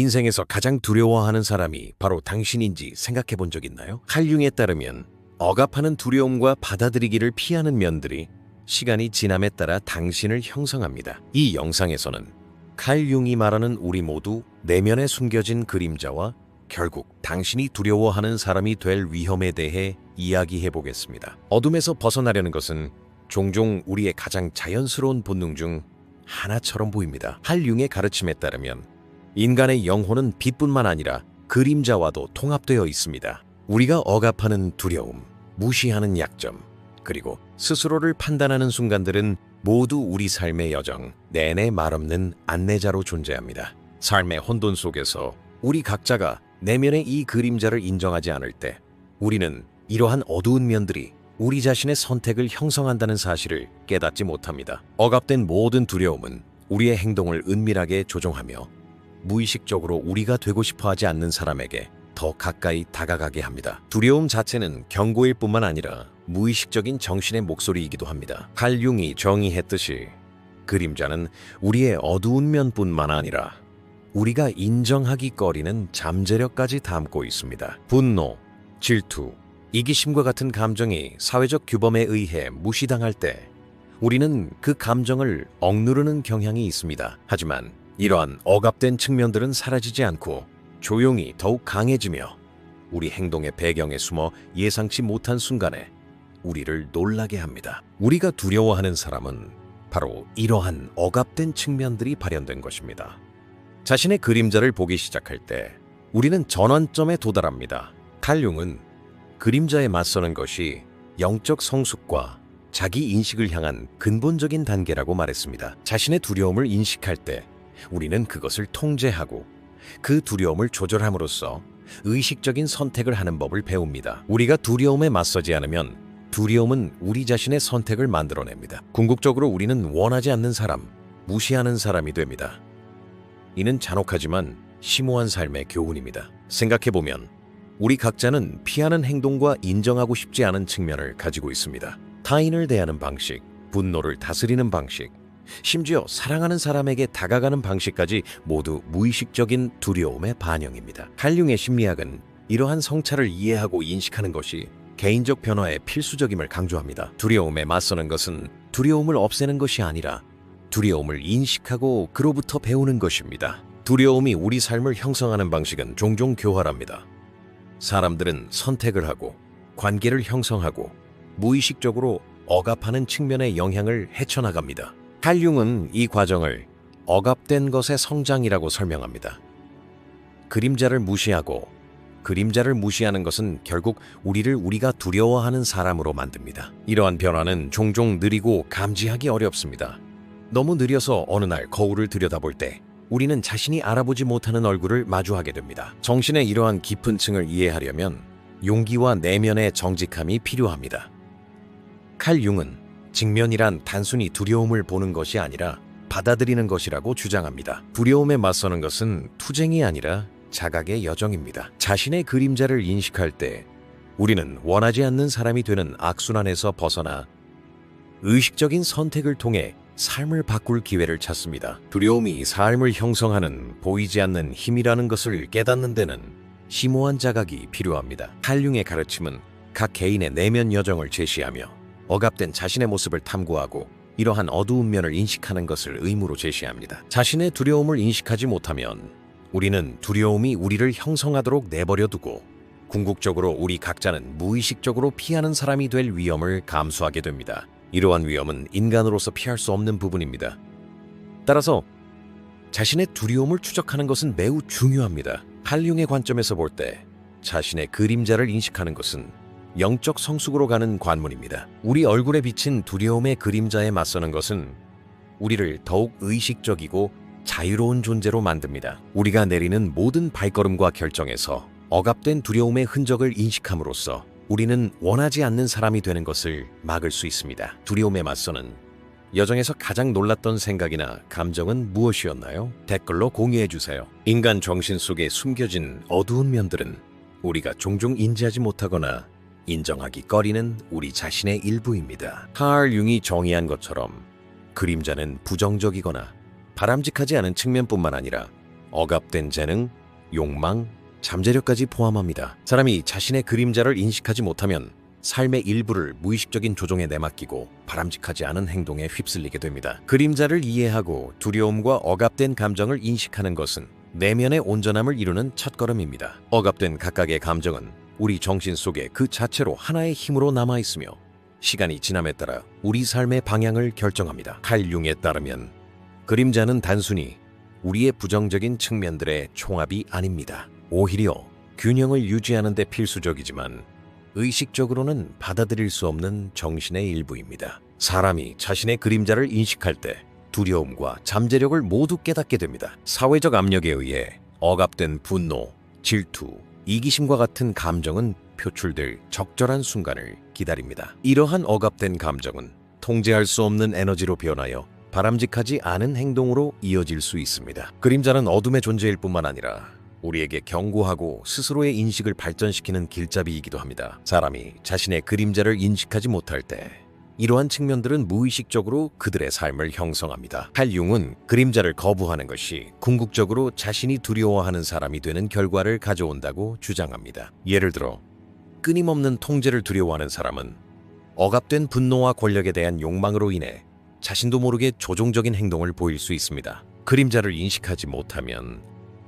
인생에서 가장 두려워하는 사람이 바로 당신인지 생각해 본 적 있나요? 칼 융에 따르면 억압하는 두려움과 받아들이기를 피하는 면들이 시간이 지남에 따라 당신을 형성합니다. 이 영상에서는 칼 융이 말하는 우리 모두 내면에 숨겨진 그림자와 결국 당신이 두려워하는 사람이 될 위험에 대해 이야기해 보겠습니다. 어둠에서 벗어나려는 것은 종종 우리의 가장 자연스러운 본능 중 하나처럼 보입니다. 칼 융의 가르침에 따르면 인간의 영혼은 빛뿐만 아니라 그림자와도 통합되어 있습니다. 우리가 억압하는 두려움, 무시하는 약점, 그리고 스스로를 판단하는 순간들은 모두 우리 삶의 여정 내내 말없는 안내자로 존재합니다. 삶의 혼돈 속에서 우리 각자가 내면의 이 그림자를 인정하지 않을 때 우리는 이러한 어두운 면들이 우리 자신의 선택을 형성한다는 사실을 깨닫지 못합니다. 억압된 모든 두려움은 우리의 행동을 은밀하게 조종하며 무의식적으로 우리가 되고 싶어 하지 않는 사람에게 더 가까이 다가가게 합니다. 두려움 자체는 경고일 뿐만 아니라 무의식적인 정신의 목소리이기도 합니다. 칼 융이 정의했듯이 그림자는 우리의 어두운 면뿐만 아니라 우리가 인정하기 꺼리는 잠재력까지 담고 있습니다. 분노, 질투, 이기심과 같은 감정이 사회적 규범에 의해 무시당할 때 우리는 그 감정을 억누르는 경향이 있습니다. 하지만 이러한 억압된 측면들은 사라지지 않고 조용히 더욱 강해지며 우리 행동의 배경에 숨어 예상치 못한 순간에 우리를 놀라게 합니다. 우리가 두려워하는 사람은 바로 이러한 억압된 측면들이 발현된 것입니다. 자신의 그림자를 보기 시작할 때 우리는 전환점에 도달합니다. 칼 융은 그림자에 맞서는 것이 영적 성숙과 자기 인식을 향한 근본적인 단계라고 말했습니다. 자신의 두려움을 인식할 때 우리는 그것을 통제하고 그 두려움을 조절함으로써 의식적인 선택을 하는 법을 배웁니다. 우리가 두려움에 맞서지 않으면 두려움은 우리 자신의 선택을 만들어냅니다. 궁극적으로 우리는 원하지 않는 사람, 무시하는 사람이 됩니다. 이는 잔혹하지만 심오한 삶의 교훈입니다. 생각해보면 우리 각자는 피하는 행동과 인정하고 싶지 않은 측면을 가지고 있습니다. 타인을 대하는 방식, 분노를 다스리는 방식, 심지어 사랑하는 사람에게 다가가는 방식까지 모두 무의식적인 두려움의 반영입니다. 칼 융의 심리학은 이러한 성찰을 이해하고 인식하는 것이 개인적 변화의 필수적임을 강조합니다. 두려움에 맞서는 것은 두려움을 없애는 것이 아니라 두려움을 인식하고 그로부터 배우는 것입니다. 두려움이 우리 삶을 형성하는 방식은 종종 교활합니다. 사람들은 선택을 하고 관계를 형성하고 무의식적으로 억압하는 측면의 영향을 헤쳐나갑니다. 칼 융은 이 과정을 억압된 것의 성장이라고 설명합니다. 그림자를 무시하는 것은 결국 우리가 두려워하는 사람으로 만듭니다. 이러한 변화는 종종 느리고 감지하기 어렵습니다. 너무 느려서 어느 날 거울을 들여다볼 때 우리는 자신이 알아보지 못하는 얼굴을 마주하게 됩니다. 정신의 이러한 깊은 층을 이해하려면 용기와 내면의 정직함이 필요합니다. 칼 융은 직면이란 단순히 두려움을 보는 것이 아니라 받아들이는 것이라고 주장합니다. 두려움에 맞서는 것은 투쟁이 아니라 자각의 여정입니다. 자신의 그림자를 인식할 때 우리는 원하지 않는 사람이 되는 악순환에서 벗어나 의식적인 선택을 통해 삶을 바꿀 기회를 찾습니다. 두려움이 삶을 형성하는 보이지 않는 힘이라는 것을 깨닫는 데는 심오한 자각이 필요합니다. 칼 융의 가르침은 각 개인의 내면 여정을 제시하며 억압된 자신의 모습을 탐구하고 이러한 어두운 면을 인식하는 것을 의무로 제시합니다. 자신의 두려움을 인식하지 못하면 우리는 두려움이 우리를 형성하도록 내버려두고 궁극적으로 우리 각자는 무의식적으로 피하는 사람이 될 위험을 감수하게 됩니다. 이러한 위험은 인간으로서 피할 수 없는 부분입니다. 따라서 자신의 두려움을 추적하는 것은 매우 중요합니다. 칼 융의 관점에서 볼 때 자신의 그림자를 인식하는 것은 영적 성숙으로 가는 관문입니다. 우리 얼굴에 비친 두려움의 그림자에 맞서는 것은 우리를 더욱 의식적이고 자유로운 존재로 만듭니다. 우리가 내리는 모든 발걸음과 결정에서 억압된 두려움의 흔적을 인식함으로써 우리는 원하지 않는 사람이 되는 것을 막을 수 있습니다. 두려움에 맞서는 여정에서 가장 놀랐던 생각이나 감정은 무엇이었나요? 댓글로 공유해주세요. 인간 정신 속에 숨겨진 어두운 면들은 우리가 종종 인지하지 못하거나 인정하기 꺼리는 우리 자신의 일부입니다. 칼 융이 정의한 것처럼 그림자는 부정적이거나 바람직하지 않은 측면뿐만 아니라 억압된 재능, 욕망, 잠재력까지 포함합니다. 사람이 자신의 그림자를 인식하지 못하면 삶의 일부를 무의식적인 조종에 내맡기고 바람직하지 않은 행동에 휩쓸리게 됩니다. 그림자를 이해하고 두려움과 억압된 감정을 인식하는 것은 내면의 온전함을 이루는 첫걸음입니다. 억압된 각각의 감정은 우리 정신 속에 그 자체로 하나의 힘으로 남아있으며 시간이 지남에 따라 우리 삶의 방향을 결정합니다. 칼 융에 따르면 그림자는 단순히 우리의 부정적인 측면들의 총합이 아닙니다. 오히려 균형을 유지하는 데 필수적이지만 의식적으로는 받아들일 수 없는 정신의 일부입니다. 사람이 자신의 그림자를 인식할 때 두려움과 잠재력을 모두 깨닫게 됩니다. 사회적 압력에 의해 억압된 분노, 질투, 이기심과 같은 감정은 표출될 적절한 순간을 기다립니다. 이러한 억압된 감정은 통제할 수 없는 에너지로 변하여 바람직하지 않은 행동으로 이어질 수 있습니다. 그림자는 어둠의 존재일 뿐만 아니라 우리에게 경고하고 스스로의 인식을 발전시키는 길잡이이기도 합니다. 사람이 자신의 그림자를 인식하지 못할 때 이러한 측면들은 무의식적으로 그들의 삶을 형성합니다. 칼 융은 그림자를 거부하는 것이 궁극적으로 자신이 두려워하는 사람이 되는 결과를 가져온다고 주장합니다. 예를 들어 끊임없는 통제를 두려워하는 사람은 억압된 분노와 권력에 대한 욕망으로 인해 자신도 모르게 조종적인 행동을 보일 수 있습니다. 그림자를 인식하지 못하면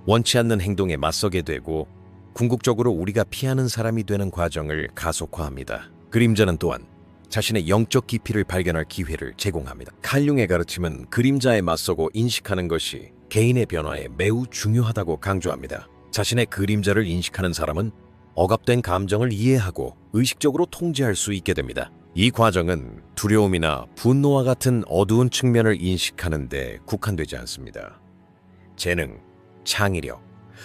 원치 않는 행동에 맞서게 되고 궁극적으로 우리가 피하는 사람이 되는 과정을 가속화합니다. 그림자는 또한 자신의 영적 깊이를 발견할 기회를 제공합니다. 칼 융의 가르침은 그림자에 맞서고 인식하는 것이 개인의 변화에 매우 중요하다고 강조합니다. 자신의 그림자를 인식하는 사람은 억압된 감정을 이해하고 의식적으로 통제할 수 있게 됩니다. 이 과정은 두려움이나 분노와 같은 어두운 측면을 인식하는 데 국한되지 않습니다. 재능, 창의력,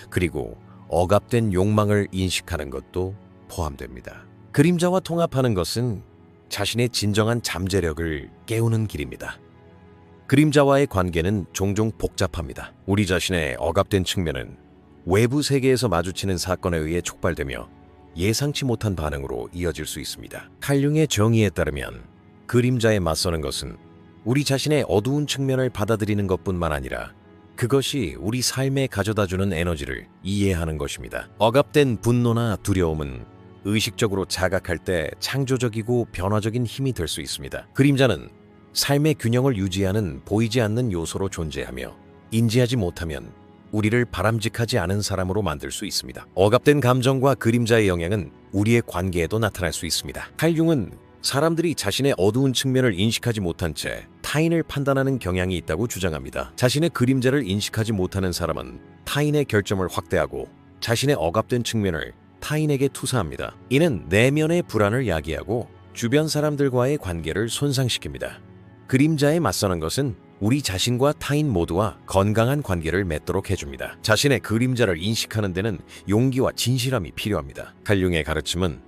그리고 억압된 욕망을 인식하는 것도 포함됩니다. 그림자와 통합하는 것은 자신의 진정한 잠재력을 깨우는 길입니다. 그림자와의 관계는 종종 복잡합니다. 우리 자신의 억압된 측면은 외부 세계에서 마주치는 사건에 의해 촉발되며 예상치 못한 반응으로 이어질 수 있습니다. 칼 융의 정의에 따르면 그림자에 맞서는 것은 우리 자신의 어두운 측면을 받아들이는 것뿐만 아니라 그것이 우리 삶에 가져다주는 에너지를 이해하는 것입니다. 억압된 분노나 두려움은 의식적으로 자각할 때 창조적이고 변화적인 힘이 될 수 있습니다. 그림자는 삶의 균형을 유지하는 보이지 않는 요소로 존재하며 인지하지 못하면 우리를 바람직하지 않은 사람으로 만들 수 있습니다. 억압된 감정과 그림자의 영향은 우리의 관계에도 나타날 수 있습니다. 칼 융은 사람들이 자신의 어두운 측면을 인식하지 못한 채 타인을 판단하는 경향이 있다고 주장합니다. 자신의 그림자를 인식하지 못하는 사람은 타인의 결점을 확대하고 자신의 억압된 측면을 타인에게 투사합니다. 이는 내면의 불안을 야기하고 주변 사람들과의 관계를 손상시킵니다. 그림자에 맞서는 것은 우리 자신과 타인 모두와 건강한 관계를 맺도록 해줍니다. 자신의 그림자를 인식하는 데는 용기와 진실함이 필요합니다. 칼 융의 가르침은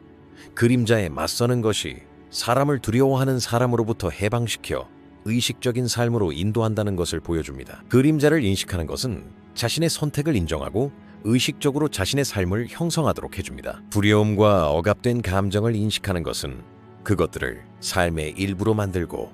그림자에 맞서는 것이 사람을 두려워하는 사람으로부터 해방시켜 의식적인 삶으로 인도한다는 것을 보여줍니다. 그림자를 인식하는 것은 자신의 선택을 인정하고 의식적으로 자신의 삶을 형성하도록 해줍니다. 두려움과 억압된 감정을 인식하는 것은 그것들을 삶의 일부로 만들고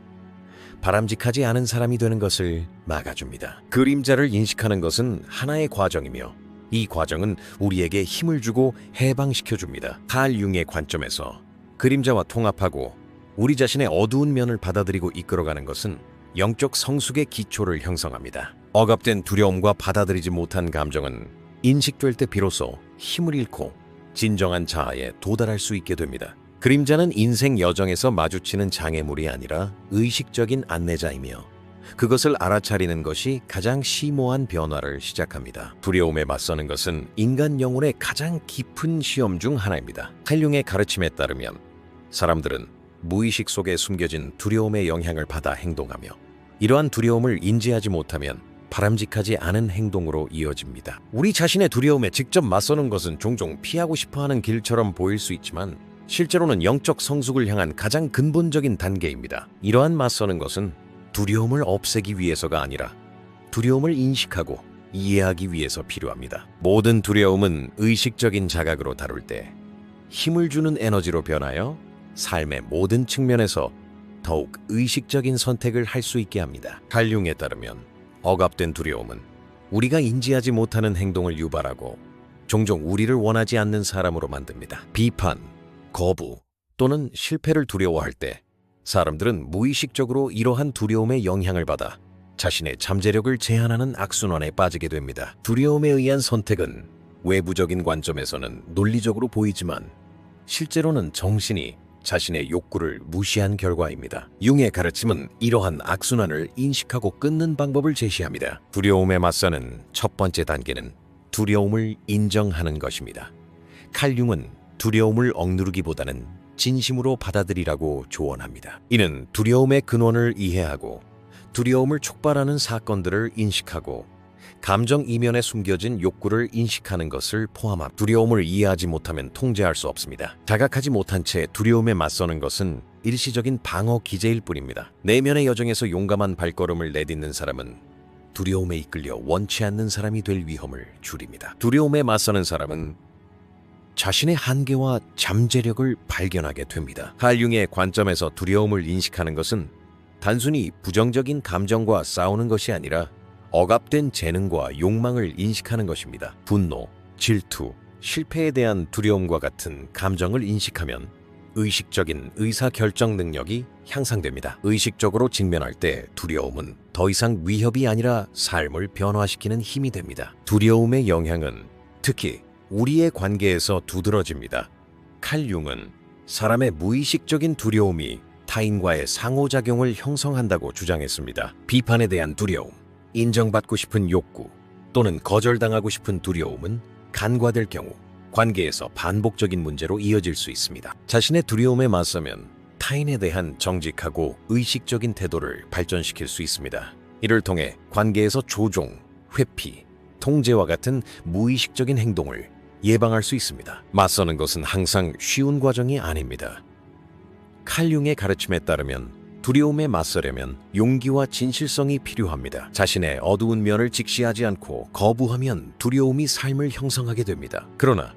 바람직하지 않은 사람이 되는 것을 막아줍니다. 그림자를 인식하는 것은 하나의 과정이며 이 과정은 우리에게 힘을 주고 해방시켜줍니다. 칼 융의 관점에서 그림자와 통합하고 우리 자신의 어두운 면을 받아들이고 이끌어가는 것은 영적 성숙의 기초를 형성합니다. 억압된 두려움과 받아들이지 못한 감정은 인식될 때 비로소 힘을 잃고 진정한 자아에 도달할 수 있게 됩니다. 그림자는 인생 여정에서 마주치는 장애물이 아니라 의식적인 안내자이며 그것을 알아차리는 것이 가장 심오한 변화를 시작합니다. 두려움에 맞서는 것은 인간 영혼의 가장 깊은 시험 중 하나입니다. 칼 융의 가르침에 따르면 사람들은 무의식 속에 숨겨진 두려움의 영향을 받아 행동하며 이러한 두려움을 인지하지 못하면 바람직하지 않은 행동으로 이어집니다. 우리 자신의 두려움에 직접 맞서는 것은 종종 피하고 싶어하는 길처럼 보일 수 있지만 실제로는 영적 성숙을 향한 가장 근본적인 단계입니다. 이러한 맞서는 것은 두려움을 없애기 위해서가 아니라 두려움을 인식하고 이해하기 위해서 필요합니다. 모든 두려움은 의식적인 자각으로 다룰 때 힘을 주는 에너지로 변하여 삶의 모든 측면에서 더욱 의식적인 선택을 할 수 있게 합니다. 칼 융에 따르면 억압된 두려움은 우리가 인지하지 못하는 행동을 유발하고 종종 우리를 원하지 않는 사람으로 만듭니다. 비판, 거부 또는 실패를 두려워할 때 사람들은 무의식적으로 이러한 두려움의 영향을 받아 자신의 잠재력을 제한하는 악순환에 빠지게 됩니다. 두려움에 의한 선택은 외부적인 관점에서는 논리적으로 보이지만 실제로는 정신이 자신의 욕구를 무시한 결과입니다. 융의 가르침은 이러한 악순환을 인식하고 끊는 방법을 제시합니다. 두려움에 맞서는 첫 번째 단계는 두려움을 인정하는 것입니다. 칼 융은 두려움을 억누르기보다는 진심으로 받아들이라고 조언합니다. 이는 두려움의 근원을 이해하고 두려움을 촉발하는 사건들을 인식하고 감정 이면에 숨겨진 욕구를 인식하는 것을 포함합니다. 두려움을 이해하지 못하면 통제할 수 없습니다. 자각하지 못한 채 두려움에 맞서는 것은 일시적인 방어 기제일 뿐입니다. 내면의 여정에서 용감한 발걸음을 내딛는 사람은 두려움에 이끌려 원치 않는 사람이 될 위험을 줄입니다. 두려움에 맞서는 사람은 자신의 한계와 잠재력을 발견하게 됩니다. 칼 융의 관점에서 두려움을 인식하는 것은 단순히 부정적인 감정과 싸우는 것이 아니라 억압된 재능과 욕망을 인식하는 것입니다. 분노, 질투, 실패에 대한 두려움과 같은 감정을 인식하면 의식적인 의사결정 능력이 향상됩니다. 의식적으로 직면할 때 두려움은 더 이상 위협이 아니라 삶을 변화시키는 힘이 됩니다. 두려움의 영향은 특히 우리의 관계에서 두드러집니다. 칼 융은 사람의 무의식적인 두려움이 타인과의 상호작용을 형성한다고 주장했습니다. 비판에 대한 두려움, 인정받고 싶은 욕구 또는 거절당하고 싶은 두려움은 간과될 경우 관계에서 반복적인 문제로 이어질 수 있습니다. 자신의 두려움에 맞서면 타인에 대한 정직하고 의식적인 태도를 발전시킬 수 있습니다. 이를 통해 관계에서 조종, 회피, 통제와 같은 무의식적인 행동을 예방할 수 있습니다. 맞서는 것은 항상 쉬운 과정이 아닙니다. 칼 융의 가르침에 따르면 두려움에 맞서려면 용기와 진실성이 필요합니다. 자신의 어두운 면을 직시하지 않고 거부하면 두려움이 삶을 형성하게 됩니다. 그러나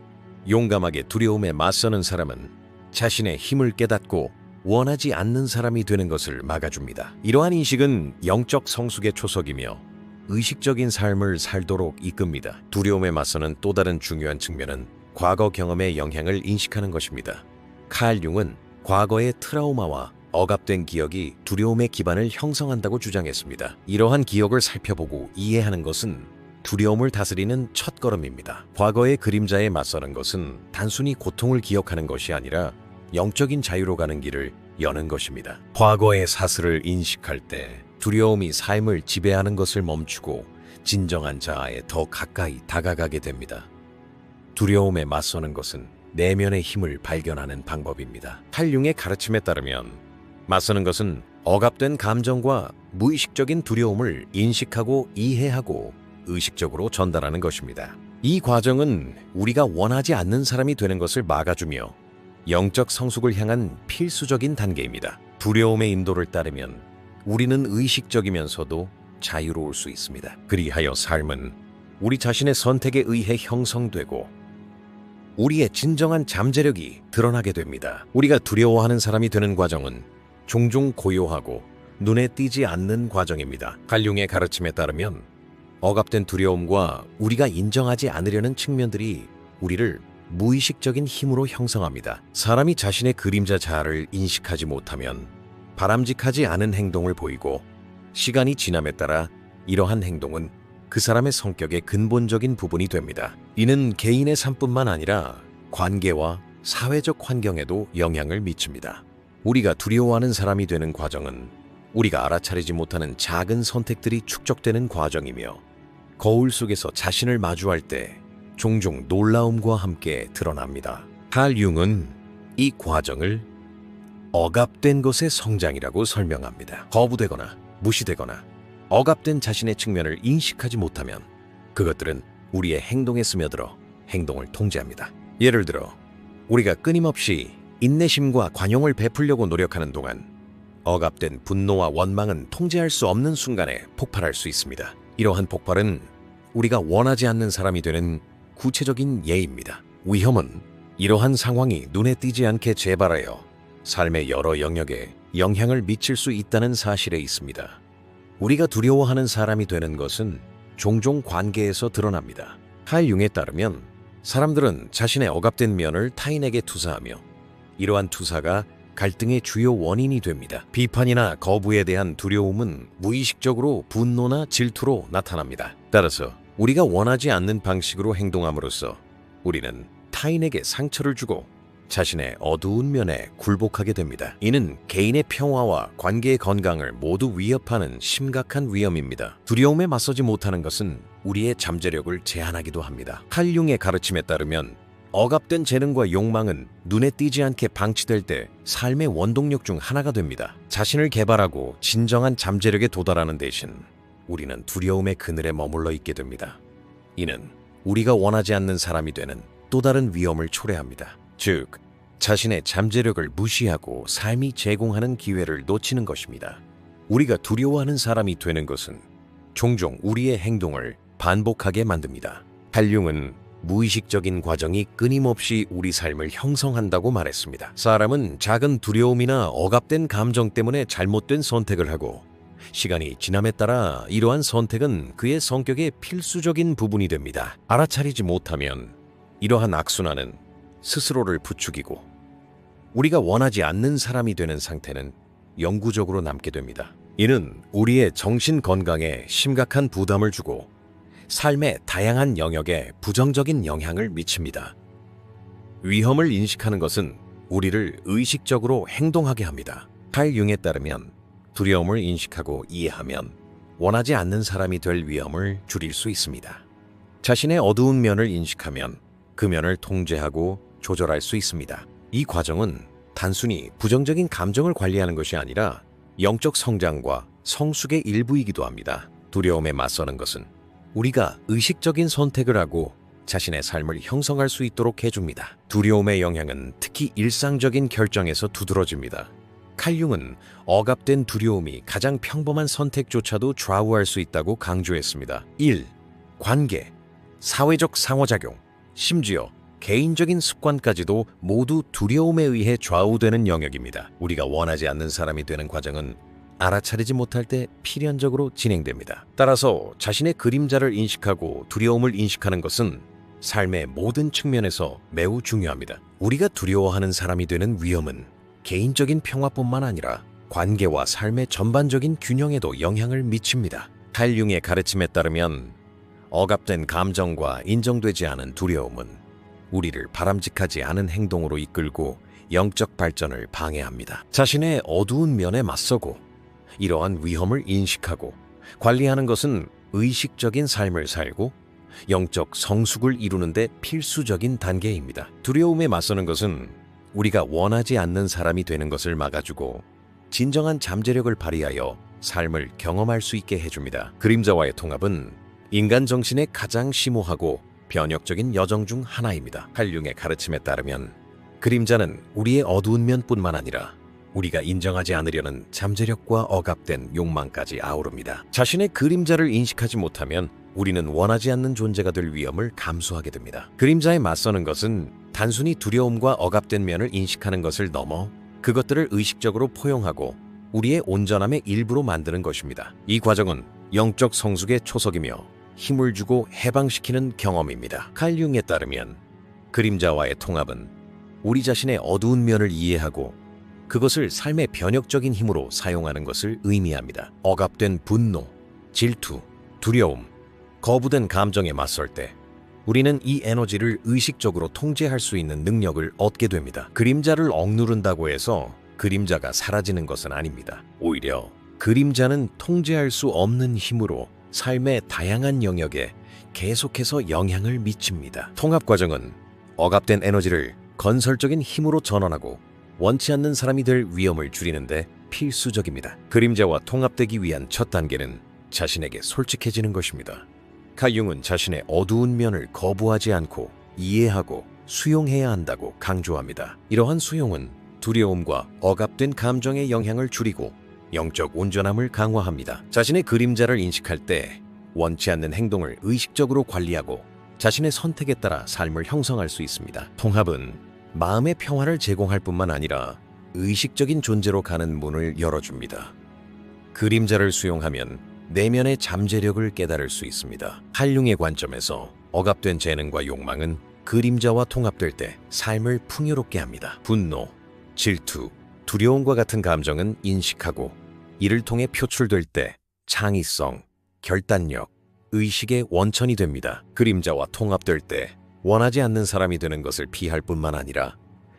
용감하게 두려움에 맞서는 사람은 자신의 힘을 깨닫고 원하지 않는 사람이 되는 것을 막아줍니다. 이러한 인식은 영적 성숙의 초석이며 의식적인 삶을 살도록 이끕니다. 두려움에 맞서는 또 다른 중요한 측면은 과거 경험의 영향을 인식하는 것입니다. 칼 융은 과거의 트라우마와 억압된 기억이 두려움의 기반을 형성한다고 주장했습니다. 이러한 기억을 살펴보고 이해하는 것은 두려움을 다스리는 첫걸음입니다. 과거의 그림자에 맞서는 것은 단순히 고통을 기억하는 것이 아니라 영적인 자유로 가는 길을 여는 것입니다. 과거의 사슬을 인식할 때 두려움이 삶을 지배하는 것을 멈추고 진정한 자아에 더 가까이 다가가게 됩니다. 두려움에 맞서는 것은 내면의 힘을 발견하는 방법입니다. 칼 융의 가르침에 따르면 맞서는 것은 억압된 감정과 무의식적인 두려움을 인식하고 이해하고 의식적으로 전달하는 것입니다. 이 과정은 우리가 원하지 않는 사람이 되는 것을 막아주며 영적 성숙을 향한 필수적인 단계입니다. 두려움의 인도를 따르면 우리는 의식적이면서도 자유로울 수 있습니다. 그리하여 삶은 우리 자신의 선택에 의해 형성되고 우리의 진정한 잠재력이 드러나게 됩니다. 우리가 두려워하는 사람이 되는 과정은 종종 고요하고 눈에 띄지 않는 과정입니다. 칼 융의 가르침에 따르면 억압된 두려움과 우리가 인정하지 않으려는 측면들이 우리를 무의식적인 힘으로 형성합니다. 사람이 자신의 그림자 자아를 인식하지 못하면 바람직하지 않은 행동을 보이고 시간이 지남에 따라 이러한 행동은 그 사람의 성격의 근본적인 부분이 됩니다. 이는 개인의 삶뿐만 아니라 관계와 사회적 환경에도 영향을 미칩니다. 우리가 두려워하는 사람이 되는 과정은 우리가 알아차리지 못하는 작은 선택들이 축적되는 과정이며 거울 속에서 자신을 마주할 때 종종 놀라움과 함께 드러납니다. 칼 융은 이 과정을 억압된 것의 성장이라고 설명합니다. 거부되거나 무시되거나 억압된 자신의 측면을 인식하지 못하면 그것들은 우리의 행동에 스며들어 행동을 통제합니다. 예를 들어 우리가 끊임없이 인내심과 관용을 베풀려고 노력하는 동안 억압된 분노와 원망은 통제할 수 없는 순간에 폭발할 수 있습니다. 이러한 폭발은 우리가 원하지 않는 사람이 되는 구체적인 예입니다. 위험은 이러한 상황이 눈에 띄지 않게 재발하여 삶의 여러 영역에 영향을 미칠 수 있다는 사실에 있습니다. 우리가 두려워하는 사람이 되는 것은 종종 관계에서 드러납니다. 칼 융에 따르면 사람들은 자신의 억압된 면을 타인에게 투사하며 이러한 투사가 갈등의 주요 원인이 됩니다. 비판이나 거부에 대한 두려움은 무의식적으로 분노나 질투로 나타납니다. 따라서 우리가 원하지 않는 방식으로 행동함으로써 우리는 타인에게 상처를 주고 자신의 어두운 면에 굴복하게 됩니다. 이는 개인의 평화와 관계의 건강을 모두 위협하는 심각한 위험입니다. 두려움에 맞서지 못하는 것은 우리의 잠재력을 제한하기도 합니다. 칼 융의 가르침에 따르면 억압된 재능과 욕망은 눈에 띄지 않게 방치될 때 삶의 원동력 중 하나가 됩니다. 자신을 개발하고 진정한 잠재력에 도달하는 대신 우리는 두려움의 그늘에 머물러 있게 됩니다. 이는 우리가 원하지 않는 사람이 되는 또 다른 위험을 초래합니다. 즉, 자신의 잠재력을 무시하고 삶이 제공하는 기회를 놓치는 것입니다. 우리가 두려워하는 사람이 되는 것은 종종 우리의 행동을 반복하게 만듭니다. 칼 융은 무의식적인 과정이 끊임없이 우리 삶을 형성한다고 말했습니다. 사람은 작은 두려움이나 억압된 감정 때문에 잘못된 선택을 하고 시간이 지남에 따라 이러한 선택은 그의 성격의 필수적인 부분이 됩니다. 알아차리지 못하면 이러한 악순환은 스스로를 부추기고 우리가 원하지 않는 사람이 되는 상태는 영구적으로 남게 됩니다. 이는 우리의 정신 건강에 심각한 부담을 주고 삶의 다양한 영역에 부정적인 영향을 미칩니다. 위험을 인식하는 것은 우리를 의식적으로 행동하게 합니다. 칼 융에 따르면 두려움을 인식하고 이해하면 원하지 않는 사람이 될 위험을 줄일 수 있습니다. 자신의 어두운 면을 인식하면 그 면을 통제하고 조절할 수 있습니다. 이 과정은 단순히 부정적인 감정을 관리하는 것이 아니라 영적 성장과 성숙의 일부이기도 합니다. 두려움에 맞서는 것은 우리가 의식적인 선택을 하고 자신의 삶을 형성할 수 있도록 해줍니다. 두려움의 영향은 특히 일상적인 결정에서 두드러집니다. 칼 융은 억압된 두려움이 가장 평범한 선택조차도 좌우할 수 있다고 강조했습니다. 1. 관계, 사회적 상호작용, 심지어 개인적인 습관까지도 모두 두려움에 의해 좌우되는 영역입니다. 우리가 원하지 않는 사람이 되는 과정은 알아차리지 못할 때 필연적으로 진행됩니다. 따라서 자신의 그림자를 인식하고 두려움을 인식하는 것은 삶의 모든 측면에서 매우 중요합니다. 우리가 두려워하는 사람이 되는 위험은 개인적인 평화뿐만 아니라 관계와 삶의 전반적인 균형에도 영향을 미칩니다. 칼 융의 가르침에 따르면 억압된 감정과 인정되지 않은 두려움은 우리를 바람직하지 않은 행동으로 이끌고 영적 발전을 방해합니다. 자신의 어두운 면에 맞서고 이러한 위험을 인식하고 관리하는 것은 의식적인 삶을 살고 영적 성숙을 이루는 데 필수적인 단계입니다. 두려움에 맞서는 것은 우리가 원하지 않는 사람이 되는 것을 막아주고 진정한 잠재력을 발휘하여 삶을 경험할 수 있게 해줍니다. 그림자와의 통합은 인간 정신의 가장 심오하고 변혁적인 여정 중 하나입니다. 칼 융의 가르침에 따르면 그림자는 우리의 어두운 면뿐만 아니라 우리가 인정하지 않으려는 잠재력과 억압된 욕망까지 아우릅니다. 자신의 그림자를 인식하지 못하면 우리는 원하지 않는 존재가 될 위험을 감수하게 됩니다. 그림자에 맞서는 것은 단순히 두려움과 억압된 면을 인식하는 것을 넘어 그것들을 의식적으로 포용하고 우리의 온전함의 일부로 만드는 것입니다. 이 과정은 영적 성숙의 초석이며 힘을 주고 해방시키는 경험입니다. 칼 융에 따르면 그림자와의 통합은 우리 자신의 어두운 면을 이해하고 그것을 삶의 변혁적인 힘으로 사용하는 것을 의미합니다. 억압된 분노, 질투, 두려움, 거부된 감정에 맞설 때 우리는 이 에너지를 의식적으로 통제할 수 있는 능력을 얻게 됩니다. 그림자를 억누른다고 해서 그림자가 사라지는 것은 아닙니다. 오히려 그림자는 통제할 수 없는 힘으로 삶의 다양한 영역에 계속해서 영향을 미칩니다. 통합 과정은 억압된 에너지를 건설적인 힘으로 전환하고 원치 않는 사람이 될 위험을 줄이는데 필수적입니다. 그림자와 통합되기 위한 첫 단계는 자신에게 솔직해지는 것입니다. 칼 융은 자신의 어두운 면을 거부하지 않고 이해하고 수용해야 한다고 강조합니다. 이러한 수용은 두려움과 억압된 감정의 영향을 줄이고 영적 온전함을 강화합니다. 자신의 그림자를 인식할 때 원치 않는 행동을 의식적으로 관리하고 자신의 선택에 따라 삶을 형성할 수 있습니다. 통합은 마음의 평화를 제공할 뿐만 아니라 의식적인 존재로 가는 문을 열어줍니다. 그림자를 수용하면 내면의 잠재력을 깨달을 수 있습니다. 칼융의 관점에서 억압된 재능과 욕망은 그림자와 통합될 때 삶을 풍요롭게 합니다. 분노, 질투, 두려움과 같은 감정은 인식하고 이를 통해 표출될 때 창의성, 결단력, 의식의 원천이 됩니다. 그림자와 통합될 때 원하지 않는 사람이 되는 것을 피할 뿐만 아니라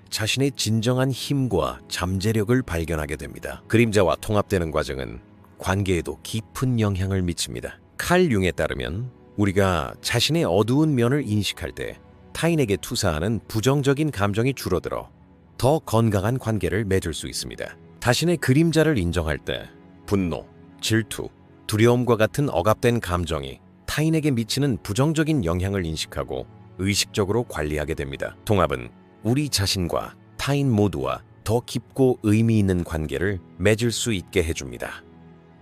자신의 진정한 힘과 잠재력을 발견하게 됩니다. 그림자와 통합되는 과정은 관계에도 깊은 영향을 미칩니다. 칼 융에 따르면 우리가 자신의 어두운 면을 인식할 때 타인에게 투사하는 부정적인 감정이 줄어들어 더 건강한 관계를 맺을 수 있습니다. 자신의 그림자를 인정할 때 분노, 질투, 두려움과 같은 억압된 감정이 타인에게 미치는 부정적인 영향을 인식하고 의식적으로 관리하게 됩니다. 통합은 우리 자신과 타인 모두와 더 깊고 의미 있는 관계를 맺을 수 있게 해줍니다.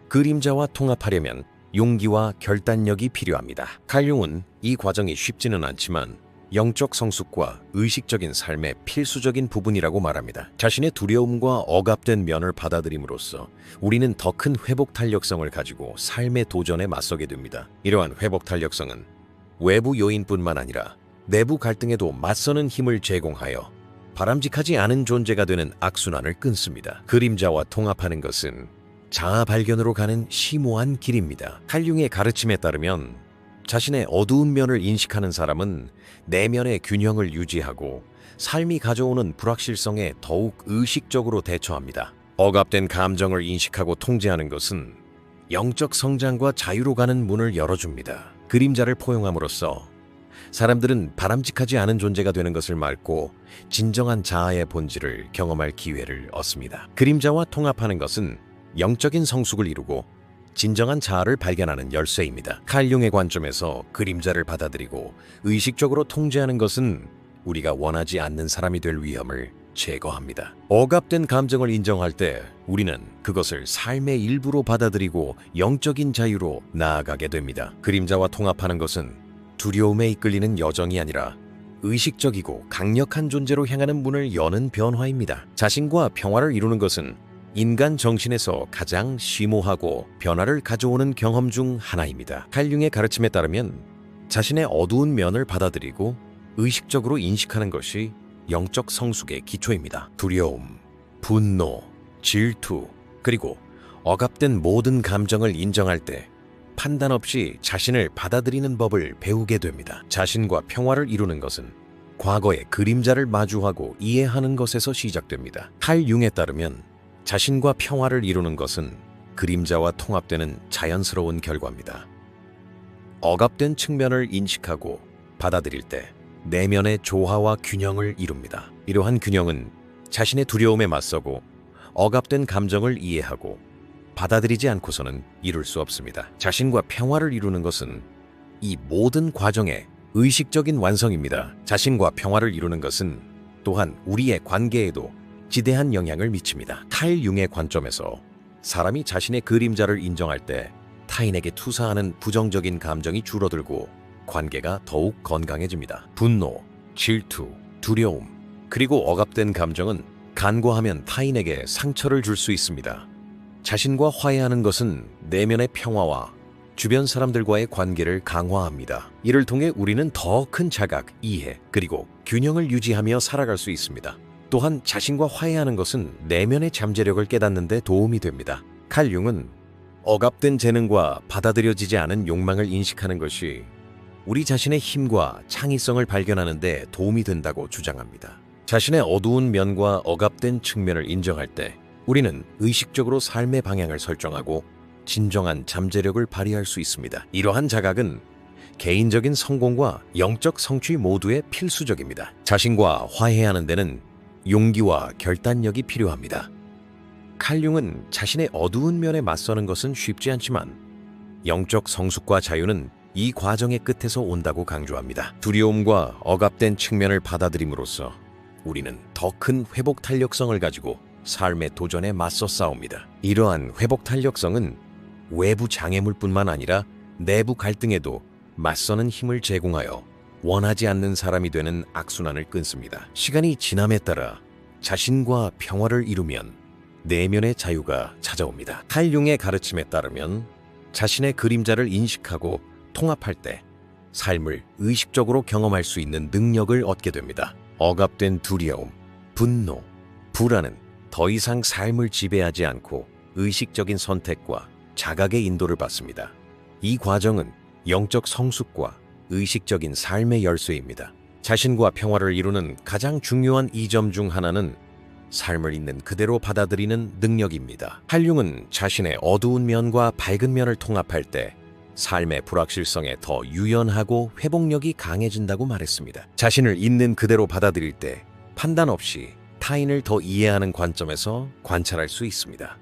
그림자와 통합하려면 용기와 결단력이 필요합니다. 칼융은 이 과정이 쉽지는 않지만 영적 성숙과 의식적인 삶의 필수적인 부분이라고 말합니다. 자신의 두려움과 억압된 면을 받아들임으로써 우리는 더 큰 회복 탄력성을 가지고 삶의 도전에 맞서게 됩니다. 이러한 회복 탄력성은 외부 요인뿐만 아니라 내부 갈등에도 맞서는 힘을 제공하여 바람직하지 않은 존재가 되는 악순환을 끊습니다. 그림자와 통합하는 것은 자아 발견으로 가는 심오한 길입니다. 칼융의 가르침에 따르면 자신의 어두운 면을 인식하는 사람은 내면의 균형을 유지하고 삶이 가져오는 불확실성에 더욱 의식적으로 대처합니다. 억압된 감정을 인식하고 통제하는 것은 영적 성장과 자유로 가는 문을 열어줍니다. 그림자를 포용함으로써 사람들은 바람직하지 않은 존재가 되는 것을 막고 진정한 자아의 본질을 경험할 기회를 얻습니다. 그림자와 통합하는 것은 영적인 성숙을 이루고 진정한 자아를 발견하는 열쇠입니다. 칼융의 관점에서 그림자를 받아들이고 의식적으로 통제하는 것은 우리가 원하지 않는 사람이 될 위험을 제거합니다. 억압된 감정을 인정할 때 우리는 그것을 삶의 일부로 받아들이고 영적인 자유로 나아가게 됩니다. 그림자와 통합하는 것은 두려움에 이끌리는 여정이 아니라 의식적이고 강력한 존재로 향하는 문을 여는 변화입니다. 자신과 평화를 이루는 것은 인간 정신에서 가장 심오하고 변화를 가져오는 경험 중 하나입니다. 칼융의 가르침에 따르면 자신의 어두운 면을 받아들이고 의식적으로 인식하는 것이 영적 성숙의 기초입니다. 두려움, 분노, 질투, 그리고 억압된 모든 감정을 인정할 때 판단 없이 자신을 받아들이는 법을 배우게 됩니다. 자신과 평화를 이루는 것은 과거의 그림자를 마주하고 이해하는 것에서 시작됩니다. 칼융에 따르면 자신과 평화를 이루는 것은 그림자와 통합되는 자연스러운 결과입니다. 억압된 측면을 인식하고 받아들일 때 내면의 조화와 균형을 이룹니다. 이러한 균형은 자신의 두려움에 맞서고 억압된 감정을 이해하고 받아들이지 않고서는 이룰 수 없습니다. 자신과 평화를 이루는 것은 이 모든 과정의 의식적인 완성입니다. 자신과 평화를 이루는 것은 또한 우리의 관계에도 지대한 영향을 미칩니다. 칼융의 관점에서 사람이 자신의 그림자를 인정할 때 타인에게 투사하는 부정적인 감정이 줄어들고 관계가 더욱 건강해집니다. 분노, 질투, 두려움, 그리고 억압된 감정은 간과하면 타인에게 상처를 줄 수 있습니다. 자신과 화해하는 것은 내면의 평화와 주변 사람들과의 관계를 강화합니다. 이를 통해 우리는 더 큰 자각, 이해, 그리고 균형을 유지하며 살아갈 수 있습니다. 또한 자신과 화해하는 것은 내면의 잠재력을 깨닫는 데 도움이 됩니다. 칼융은 억압된 재능과 받아들여지지 않은 욕망을 인식하는 것이 우리 자신의 힘과 창의성을 발견하는 데 도움이 된다고 주장합니다. 자신의 어두운 면과 억압된 측면을 인정할 때 우리는 의식적으로 삶의 방향을 설정하고 진정한 잠재력을 발휘할 수 있습니다. 이러한 자각은 개인적인 성공과 영적 성취 모두에 필수적입니다. 자신과 화해하는 데는 용기와 결단력이 필요합니다. 칼융은 자신의 어두운 면에 맞서는 것은 쉽지 않지만 영적 성숙과 자유는 이 과정의 끝에서 온다고 강조합니다. 두려움과 억압된 측면을 받아들임으로써 우리는 더 큰 회복 탄력성을 가지고 삶의 도전에 맞서 싸웁니다. 이러한 회복 탄력성은 외부 장애물뿐만 아니라 내부 갈등에도 맞서는 힘을 제공하여 원하지 않는 사람이 되는 악순환을 끊습니다. 시간이 지남에 따라 자신과 평화를 이루면 내면의 자유가 찾아옵니다. 칼융의 가르침에 따르면 자신의 그림자를 인식하고 통합할 때 삶을 의식적으로 경험할 수 있는 능력을 얻게 됩니다. 억압된 두려움, 분노, 불안은 더 이상 삶을 지배하지 않고 의식적인 선택과 자각의 인도를 받습니다. 이 과정은 영적 성숙과 의식적인 삶의 열쇠입니다. 자신과 평화를 이루는 가장 중요한 이 점 중 하나는 삶을 있는 그대로 받아들이는 능력입니다. 칼융은 자신의 어두운 면과 밝은 면을 통합할 때 삶의 불확실성에 더 유연하고 회복력이 강해진다고 말했습니다. 자신을 있는 그대로 받아들일 때 판단 없이 타인을 더 이해하는 관점에서 관찰할 수 있습니다.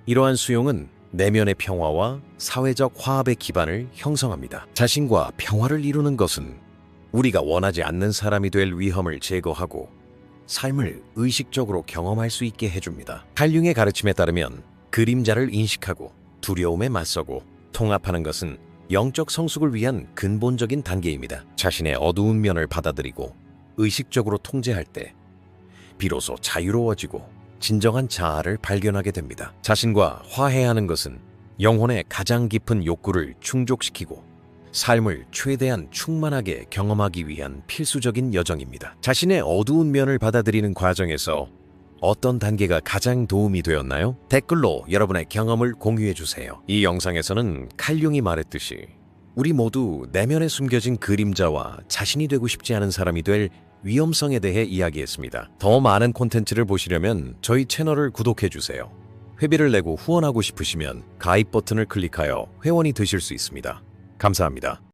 이러한 수용은 내면의 평화와 사회적 화합의 기반을 형성합니다. 자신과 평화를 이루는 것은 우리가 원하지 않는 사람이 될 위험을 제거하고 삶을 의식적으로 경험할 수 있게 해줍니다. 칼융의 가르침에 따르면 그림자를 인식하고 두려움에 맞서고 통합하는 것은 영적 성숙을 위한 근본적인 단계입니다. 자신의 어두운 면을 받아들이고 의식적으로 통제할 때 비로소 자유로워지고 진정한 자아를 발견하게 됩니다. 자신과 화해하는 것은 영혼의 가장 깊은 욕구를 충족시키고 삶을 최대한 충만하게 경험하기 위한 필수적인 여정입니다. 자신의 어두운 면을 받아들이는 과정에서 어떤 단계가 가장 도움이 되었나요? 댓글로 여러분의 경험을 공유해 주세요. 이 영상에서는 칼융이 말했듯이 우리 모두 내면에 숨겨진 그림자와 자신이 되고 싶지 않은 사람이 될 위험성에 대해 이야기했습니다. 더 많은 콘텐츠를 보시려면 저희 채널을 구독해 주세요. 회비를 내고 후원하고 싶으시면 가입 버튼을 클릭하여 회원이 되실 수 있습니다. 감사합니다.